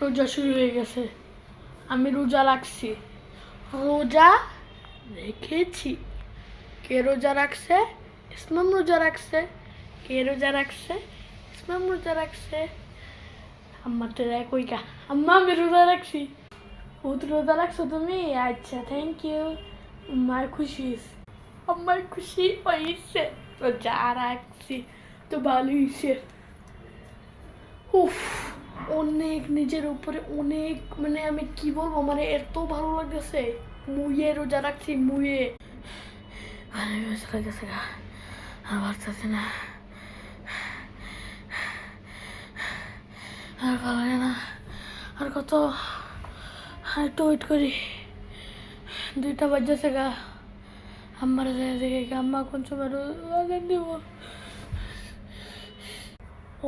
রোজা শুরু হয়ে গেছে। আমি রোজা রাখছি, রোজা রেখেছি। কে রোজা রাখছে? ইসমাম রোজা রাখছে। কে রোজা রাখছে? ইসমাম রোজা রাখছে। আম্মা তো কই কা? আম্মা আমি রোজা রাখছি। বহুত রোজা রাখছো তুমি? আচ্ছা, থ্যাংক ইউ। আম্মার খুশি, আমার খুশি হয়েছে, রোজা রাখছি তো ভালো হয়েছে। উফ, অনেক নিজের উপরে অনেক, মানে আমি কি বলবো, মানে এত ভালো লাগতেছে। মুয়ে রোজা রাখছি, মুয়ে ভালো লাগতেছে। আবার চাচ্ছে না, আর ভালো লাগে না। আর কত, আর একটু ওয়েট করি। 2টা বাজছে গা। আম্মার দেখে আম্মা কোন সময় আজান দিব।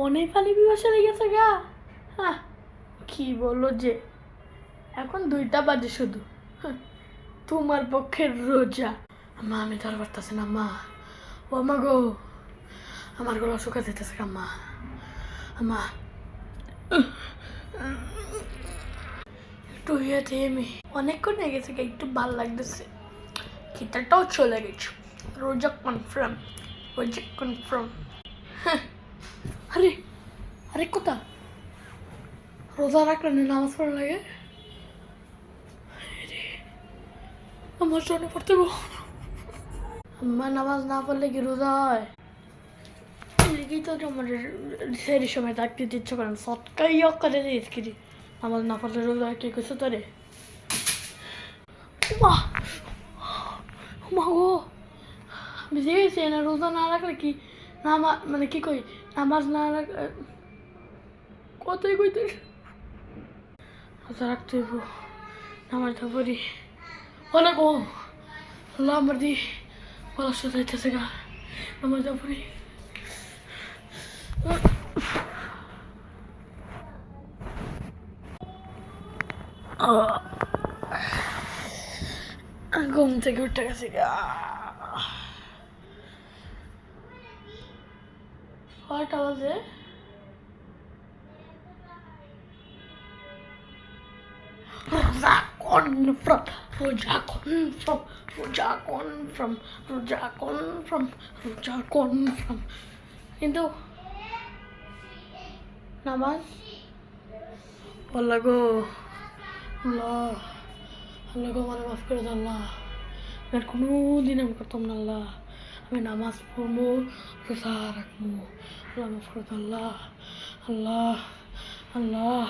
অনেক পানি পিপাসা লেগেছে গা। হ্যাঁ, কি বলো যে এখন 2টা বাজে শুধু। তোমার পক্ষে রোজা। মা আমি ধর পারতেছি না মা। ও মা গো, আমার গলা শুকা যেতেছে মা। মা একটু ইয়েতে আমি অনেকক্ষণ হয়ে গেছে, একটু ভাল লাগতেছে, খিদাটাও চলে গেছে। রোজা কনফার্ম, রোজা কনফার্ম। আরে আরে কোথা রোজা রাখলে নামাজ পড়া লাগে? আমার জন্য পড়তে আমার নামাজ না পড়লে কি রোজা হয়? কি তো আমার সেই সময় থাকতে ইচ্ছা করেন সৎকাই করে দিস কি নামাজ না পড়লে রোজা কে কিছু তোরে? মা মা গো, আমি দেখেছি না রোজা না রাখলে কি নামাজ, মানে কি কই নামাজ না রাখলে কতই কইতে রোজা রাখতে হইব, নামাজটা পড়ি। অনেক ও আল্লাহ আমার দি বলার সাথে যাইতেছে গা, নামাজটা পড়ি। ঘুম থেকে উঠে গেছে গা। কয়টা বাজে? রোজা কনফার্ম, রোজা কনফার্ম, রোজা কনফার্ম, রোজা কনফার্ম, রোজা কনফার্ম। কিন্তু নামাজ আল্লাহ গো, আল্লাহ আল্লাহ গো, আমার মাফ করে দাও আল্লাহ। আর কোনো দিন আমি করতাম না আল্লাহ। আমি নামাজ পড়বো, রোজা রাখবো, আল্লাহ মাফ করে দাও আল্লাহ। আল্লাহ আল্লাহ।